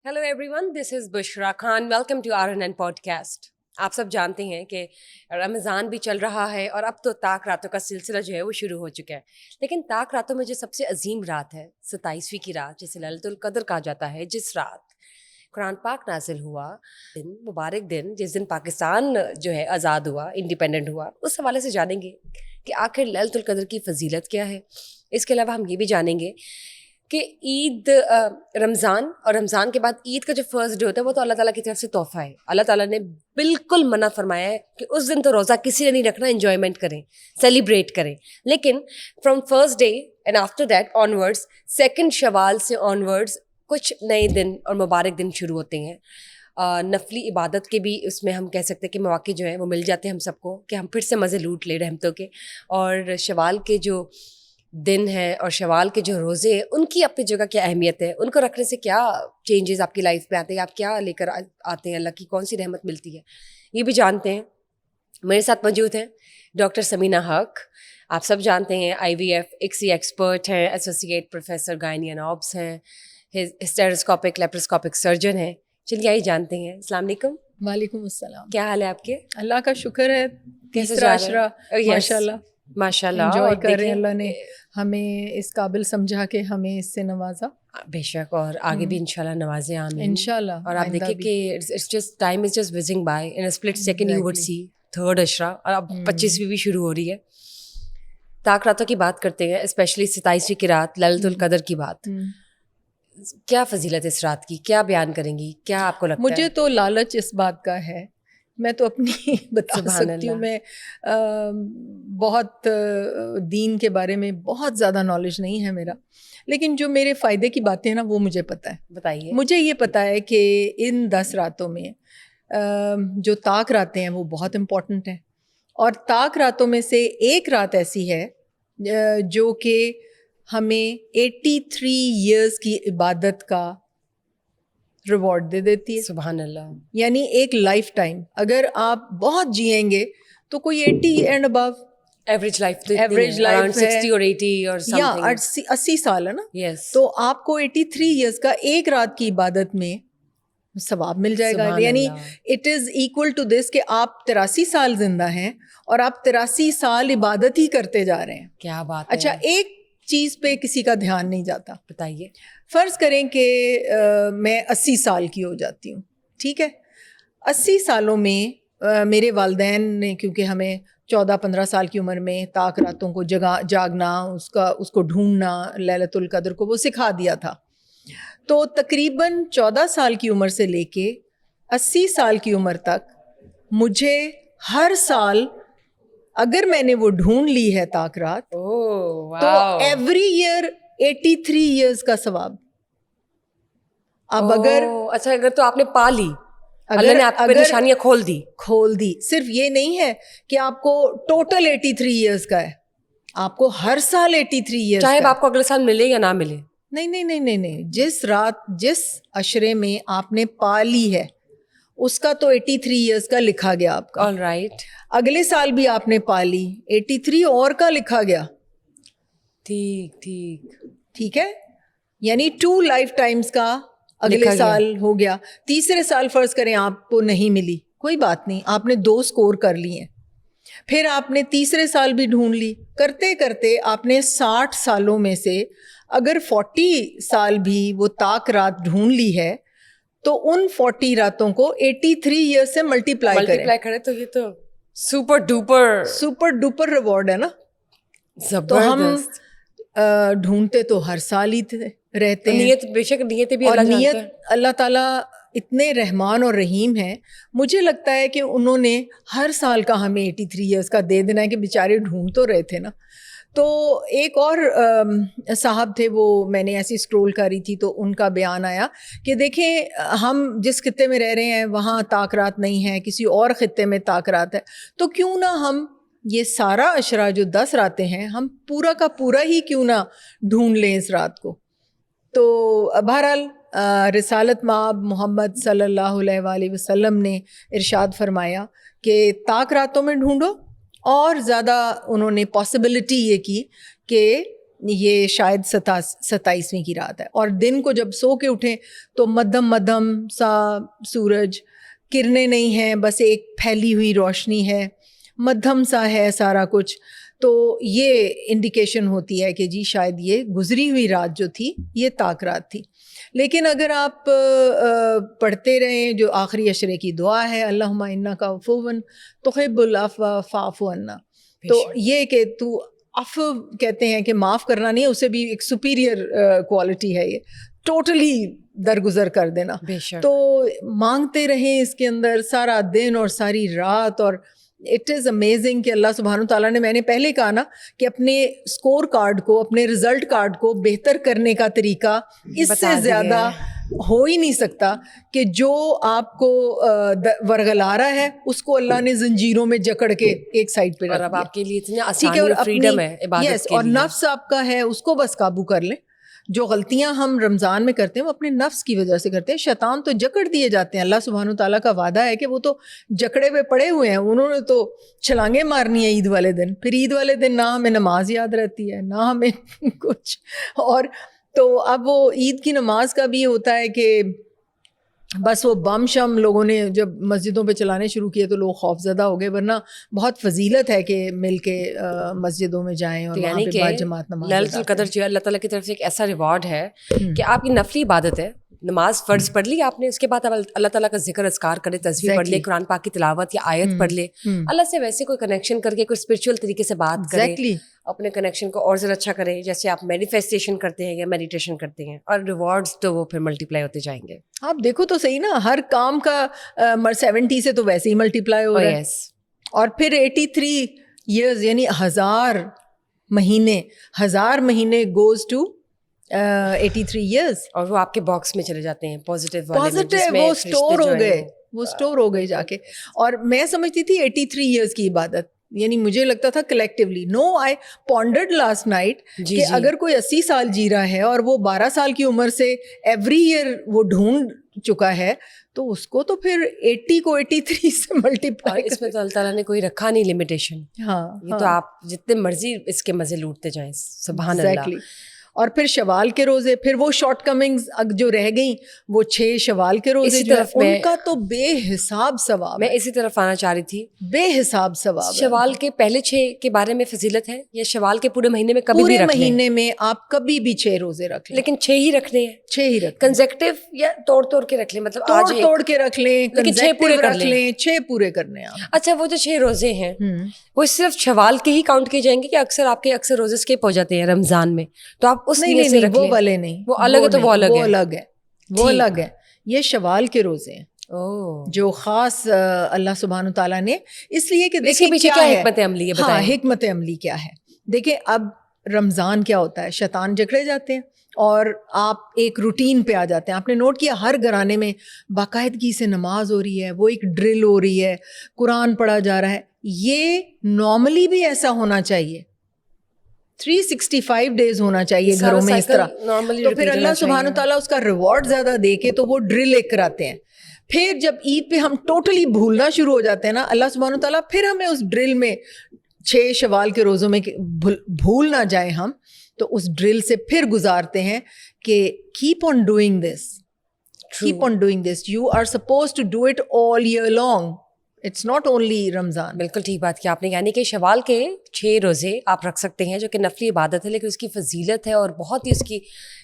Hello everyone, this is Bushra Khan. Welcome to RNN Podcast. آپ سب جانتے ہیں کہ رمضان بھی چل رہا ہے اور اب تو طاق راتوں کا سلسلہ جو ہے وہ شروع ہو چکا ہے. لیکن طاق راتوں میں جو سب سے عظیم رات ہے 27ویں کی رات, جسے لیلۃ القدر کہا جاتا ہے, جس رات قرآن پاک نازل ہوا, دن مبارک دن جس دن پاکستان جو ہے آزاد ہوا, انڈیپینڈنٹ ہوا, اس حوالے سے جانیں گے کہ آخر لیلۃ القدر کی فضیلت کیا ہے. اس کے علاوہ ہم یہ بھی جانیں گے کہ عید رمضان اور رمضان کے بعد عید کا جو فرسٹ ڈے ہوتا ہے وہ تو اللہ تعالیٰ کی طرف سے تحفہ ہے. اللہ تعالیٰ نے بالکل منع فرمایا ہے کہ اس دن تو روزہ کسی نے نہیں رکھنا, انجوائمنٹ کریں, سیلیبریٹ کریں. لیکن from first day and after that onwards, second Shawwal سے آنورڈس کچھ نئے دن اور مبارک دن شروع ہوتے ہیں. نفلی عبادت کے بھی اس میں ہم کہہ سکتے ہیں کہ مواقع جو ہیں وہ مل جاتے ہیں ہم سب کو کہ ہم پھر سے مزے لوٹ لیں رحمتوں کے. اور شوال کے جو دن ہے اور شوال کے جو روزے ہیں ان کی اپنی جگہ کیا اہمیت ہے, ان کو رکھنے سے کیا چینجز آپ کی لائف میں آتے ہیں, آپ کیا لے کر آتے ہیں, اللہ کی کون سی رحمت ملتی ہے, یہ بھی جانتے ہیں. میرے ساتھ موجود ہیں ڈاکٹر سمینہ حق. آپ سب جانتے ہیں IVF ایکسی ایکسپرٹ ہیں, ایسوسیٹ پروفیسر گائنی اینڈ آبس ہیں, ہسٹیروسکوپک لیپروسکوپک سرجن ہیں. چلیے آئیے جانتے ہیں. السلام علیکم. وعلیکم السلام. کیا حال ہے آپ کے؟ اللہ کا شکر ہے, تیسرا عشرہ ماشاء اللہ انجوائے کر رہے ہیں. اللہ نے ہمیں اس قابل سمجھا کہ ہمیں اس سے نوازا. بے شک, اور آگے بھی انشاءاللہ نوازے, آمین انشاءاللہ. اور آپ دیکھیں کہ time is just whizzing by, in split second you would see third عشرہ, اور اب 25ویں بھی شروع ہو رہی ہے. طاق راتوں کی بات کرتے ہیں, اسپیشلی 27ویں کی رات لیلۃ القدر کی بات. کیا فضیلت اس رات کی, کیا بیان کریں گی, کیا آپ کو لگتا ہے؟ مجھے تو لالچ اس بات کا ہے, میں تو اپنی بتا سکتی ہوں. میں بہت دین کے بارے میں بہت زیادہ نالج نہیں ہے میرا, لیکن جو میرے فائدے کی باتیں ہیں نا وہ مجھے پتہ ہے. بتائیے. مجھے یہ پتہ ہے کہ ان 10 راتوں میں جو طاق راتیں ہیں وہ بہت امپورٹنٹ ہیں, اور طاق راتوں میں سے ایک رات ایسی ہے جو کہ ہمیں 83 ایئرس کی عبادت کا ریوارڈ دے دیتی ہے. سبحان اللہ. یعنی ایک لائف ٹائم اگر آپ بہت جئیں گے تو کوئی 80 اینڈ ابو ایوریج لائف ہے 60 اور 80 اور یا 80 سال ہے نا. تو آپ کو 83 ایئرس کا ایک رات کی عبادت میں ثواب مل جائے گا. یعنی it is equal to this کہ آپ 83 سال زندہ ہیں اور آپ 83 سال عبادت ہی کرتے جا رہے ہیں. کیا بات. اچھا, ایک چیز پہ کسی کا دھیان نہیں جاتا. بتائیے. فرض کریں کہ میں 80 سال کی ہو جاتی ہوں, ٹھیک ہے. 80 سالوں میں میرے والدین نے, کیونکہ ہمیں 14-15 سال کی عمر میں طاق راتوں کو جاگنا, اس کو ڈھونڈنا, لیلۃ القدر کو وہ سکھا دیا تھا. تو تقریباً 14 سال کی عمر سے لے کے 80 سال کی عمر تک مجھے ہر سال اگر میں نے وہ ڈھونڈ لی ہے طاق رات, تو ایوری ایئر 83 ایئرس کا ثواب. اب اگر تو آپ نے پا لی, اللہ نے آپ پہ نشانیاں کھول دی. صرف یہ نہیں ہے کہ آپ کو ٹوٹل 83 ایئرس کا ہے, آپ کو ہر سال 83 ایئرس, چاہے آپ کو اگلے سال ملے یا نہ ملے. نہیں, جس عشرے میں آپ نے پا لی ہے اس کا تو 83 ایئرس کا لکھا گیا آپ کا. آلرائٹ. اگلے سال بھی آپ نے پا لی, 83 اور کا لکھا گیا. ٹھیک ہے, یعنی 2 لائف ٹائمز کا اگلے سال ہو گیا. تیسرے سال فرض کریں آپ کو نہیں ملی, کوئی بات نہیں, آپ نے 2 اسکور کر لی ہیں. پھر آپ نے تیسرے سال بھی ڈھونڈ لی, کرتے کرتے آپ نے 60 سالوں میں سے اگر 40 سال بھی وہ طاق رات ڈھونڈ لی ہے تو ان 40 راتوں کو 83 ایئر سے ملٹیپلائی کریں. تو یہ تو سپر ڈوپر ریوارڈ ہے نا. تو ہم ڈھونڈتے تو ہر سال ہی رہتے ہیں. نیت بے شک نیت بھی اللہ تعالیٰ اتنے رحمان اور رحیم ہیں. مجھے لگتا ہے کہ انہوں نے ہر سال کا ہمیں 83 ایئرس کا دے دینا ہے کہ بیچارے ڈھونڈ تو رہے تھے نا. تو ایک اور صاحب تھے, وہ میں نے ایسی اسکرول کری تھی تو ان کا بیان آیا کہ دیکھیں ہم جس خطے میں رہ رہے ہیں وہاں طاق رات نہیں ہے, کسی اور خطے میں طاق رات ہے, تو کیوں نہ ہم یہ سارا عشرہ جو 10 راتیں ہیں ہم پورا کا پورا ہی کیوں نہ ڈھونڈ لیں اس رات کو. تو بہرحال رسالت مآب محمد صلی اللہ علیہ وآلہ وسلم نے ارشاد فرمایا کہ طاق راتوں میں ڈھونڈو, اور زیادہ انہوں نے پاسبلٹی یہ کی کہ یہ شاید 27ویں کی رات ہے. اور دن کو جب سو کے اٹھیں تو مدھم سا سورج، کرنیں نہیں ہیں، بس ایک پھیلی ہوئی روشنی ہے، مدھم سا ہے سارا کچھ. تو یہ انڈیکیشن ہوتی ہے کہ جی شاید یہ گزری ہوئی رات جو تھی یہ طاق رات تھی. لیکن اگر آپ پڑھتے رہیں جو آخری عشرے کی دعا ہے، اللہم انک عفو تحب العفو فاعف عنا، تو یہ کہ تو عفو کہتے ہیں کہ معاف کرنا نہیں ہے، اسے بھی ایک سپیریئر کوالٹی ہے، یہ ٹوٹلی درگزر کر دینا. تو مانگتے رہیں اس کے اندر سارا دن اور ساری رات. اور اٹ از امیزنگ کہ اللہ سبحانہ تعالیٰ نے، میں نے پہلے کہا نا کہ اپنے اسکور کارڈ کو، اپنے رزلٹ کارڈ کو بہتر کرنے کا طریقہ اس سے زیادہ ہو ہی نہیں سکتا کہ جو آپ کو ورگلا رہا ہے اس کو اللہ نے زنجیروں میں جکڑ کے ایک سائڈ پہ رکھ دیا. اور اب آپ کے لیے اتنی آسانی اور فریڈم ہے عبادت کے لیے. اور نفس آپ کا ہے، اس کو بس قابو کر لیں. جو غلطیاں ہم رمضان میں کرتے ہیں وہ اپنے نفس کی وجہ سے کرتے ہیں. شیطان تو جکڑ دیے جاتے ہیں. اللہ سبحانہ تعالیٰ کا وعدہ ہے کہ وہ تو جکڑے ہوئے پڑے ہوئے ہیں، انہوں نے تو چھلانگیں مارنی ہیں عید والے دن. پھر عید والے دن نہ ہمیں نماز یاد رہتی ہے، نہ ہمیں کچھ. اور تو اب وہ عید کی نماز کا بھی ہوتا ہے کہ بس وہ بم شم لوگوں نے جب مسجدوں پہ چلانے شروع کیے تو لوگ خوف زدہ ہو گئے، ورنہ بہت فضیلت ہے کہ مل کے مسجدوں میں جائیں اور وہاں پہ با جماعت نماز. لیلۃ القدر جو ہے اللہ تعالیٰ کی طرف سے ایک ایسا ریوارڈ ہے کہ آپ کی نفلی عبادت ہے. نماز فرض پڑھ لی آپ نے، اس کے بعد اللہ تعالیٰ کا ذکر اذکار کرے، تسبیح پڑھ لے، قرآن پاک کی تلاوت یا آیت پڑھ لے، اللہ سے ویسے کوئی کنیکشن کر کے کوئی اسپرچول طریقے سے بات کرے، اپنے کنیکشن کو اور زیادہ اچھا کرے، جیسے آپ مینیفیسٹیشن کرتے ہیں یا میڈیٹیشن کرتے ہیں، اور ریوارڈز تو وہ پھر ملٹی پلائی ہوتے جائیں گے. آپ دیکھو تو صحیح نا، ہر کام کا 70 سے تو ویسے ہی ملٹی پلائی ہو رہا ہے. اور پھر 83 ایئرز یعنی 1000 مہینے گوز ٹو 83 ایئرز، اور وہ آپ کے باکس میں چلے جاتے ہیں پازیٹیو وہ اسٹور ہو گئے جا کے. اور میں سمجھتی تھی 83 ایئرز کی عبادت، یعنی مجھے لگتا تھا کلیکٹیولی. نو، آئی پونڈرڈ لاسٹ نائٹ کہ اگر کوئی 80 سال جی رہا ہے اور وہ 12 سال کی عمر سے ایوری ایئر وہ ڈھونڈ چکا ہے، تو اس کو تو پھر 80 کو 83 سے ملٹی پلائی. اس میں تو اللہ تعالیٰ نے کوئی رکھا نہیں لمیٹیشن. ہاں، یہ تو آپ جتنے مرضی اس کے مزے لوٹتے جائیں. سبحان اللہ. اور پھر شوال کے روزے، پھر وہ شارٹ کمنگز جو رہ گئیں، وہ 6 شوال کے روزے جو ان کا تو بے حساب ثواب. میں اسی طرف آنا چاہ رہی تھی، بے حساب ثواب. شوال کے پہلے 6 کے بارے میں فضیلت ہے، یا شوال کے پورے مہینے میں کبھی بھی رکھ لیں؟ پورے مہینے میں آپ کبھی بھی 6 روزے رکھ لیں، لیکن 6 ہی رکھنے ہیں. 6 ہی رکھ کنزیکٹیو یا توڑ کے رکھ لیں، مطلب توڑ کے رکھ لیں، لیکن 6 پورے کر لیں. 6 پورے کرنے ہیں. اچھا، وہ جو 6 روزے ہیں وہ صرف شوال کے ہی کاؤنٹ کیے جائیں گے کہ آپ کے اکثر روزے اسکپ ہو جاتے ہیں رمضان میں، تو آپ اس نیت سے رکھ لیں؟ وہ والے نہیں، وہ الگ ہے، تو وہ الگ ہے. یہ شوال کے روزے ہیں جو خاص اللہ سبحانہ تعالیٰ نے، اس لیے کہ دیکھیں پیچھے کیا حکمت عملی ہے. ہاں، حکمت عملی کیا ہے. دیکھیں اب رمضان کیا ہوتا ہے، شیطان جکڑے جاتے ہیں اور آپ ایک روٹین پہ آ جاتے ہیں. آپ نے نوٹ کیا ہر گھرانے میں باقاعدگی سے نماز ہو رہی ہے، وہ ایک ڈرل ہو رہی ہے، قرآن پڑھا جا رہا ہے. یہ نارملی بھی ایسا ہونا چاہیے، 365 ڈیز ہونا چاہیے گھروں میں اس طرح. تو پھر اللہ سبحانہ تعالیٰ اس کا ریوارڈ زیادہ دے کے تو وہ ڈرل ایک کراتے ہیں. پھر جب عید پہ ہم ٹوٹلی بھولنا شروع ہو جاتے ہیں نا، اللہ سبحانہ تعالیٰ پھر ہمیں اس ڈرل میں 6 شوال کے روزوں میں بھول نہ جائیں ہم، تو اس ڈرل سے پھر گزارتے ہیں کہ keep on doing this, keep on doing this, you are supposed to do it all year long. It's not only رمضان. بالکل ٹھیک بات کی آپ نے، یعنی کہ شوال کے 6 روزے آپ رکھ سکتے ہیں جو کہ نفلی عبادت ہے، لیکن اس کی فضیلت ہے اور بہت ہی اس کی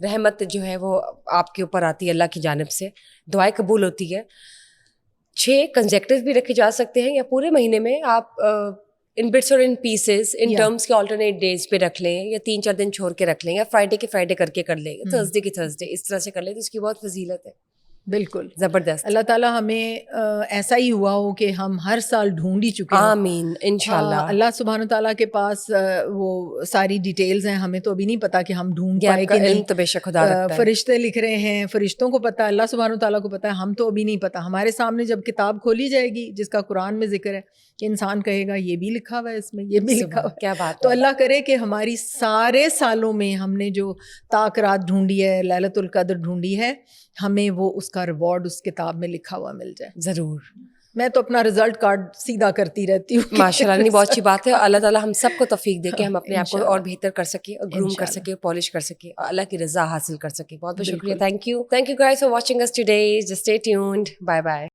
رحمت جو ہے وہ آپ کے اوپر آتی ہے اللہ کی جانب سے، دعائیں قبول ہوتی ہے. 6 کنزیکٹیو بھی رکھے جا سکتے ہیں، یا پورے مہینے میں آپ ان بٹس اور ان پیسز ان ٹرمز کے آلٹرنیٹ ڈیز پہ رکھ لیں، یا 3-4 دن چھوڑ کے رکھ لیں، یا فرائیڈے کر کے کر لیں، تھرسڈے کی تھرسڈے، اس طرح سے کر لیں، تو اس کی بہت فضیلت ہے. بالکل زبردست. اللہ تعالیٰ ہمیں ایسا ہی ہوا ہو کہ ہم ہر سال ڈھونڈ ہی چکے ہیں. آمین انشاءاللہ. اللہ سبحانہ تعالیٰ کے پاس وہ ساری ڈیٹیلز ہیں، ہمیں تو ابھی نہیں پتا کہ ہم ڈھونڈ پائے کہ نہیں. تو بے شک خدا رکھتا ہے، فرشتے لکھ رہے ہیں، فرشتوں کو پتا ہے، اللہ سبحانہ تعالیٰ کو پتا ہے، ہم تو ابھی نہیں پتا. ہمارے سامنے جب کتاب کھولی جائے گی جس کا قرآن میں ذکر ہے، کہ انسان کہے گا یہ بھی لکھا ہوا ہے اس میں، یہ بھی لکھا ہوا ہے. کیا بات. تو اللہ کرے کہ ہماری سارے سالوں میں ہم نے جو طاق رات ڈھونڈی ہے، لیلۃ القدر ڈھونڈی ہے، ہمیں وہ اس کا ریوارڈ اس کتاب میں لکھا ہوا مل جائے. ضرور. میں تو اپنا رزلٹ کارڈ سیدھا کرتی رہتی ہوں. ماشاء اللہ, نہیں بہت اچھی بات ہے. اللہ تعالیٰ ہم سب کو توفیق دے کہ ہم اپنے آپ کو اور بہتر کر سکیں اور گروم کر سکیں, پالش کر سکیں اور اللہ کی رضا حاصل کر سکیں. بہت بہت شکریہ. Thank you guys for watching us today. Just stay tuned. Bye bye.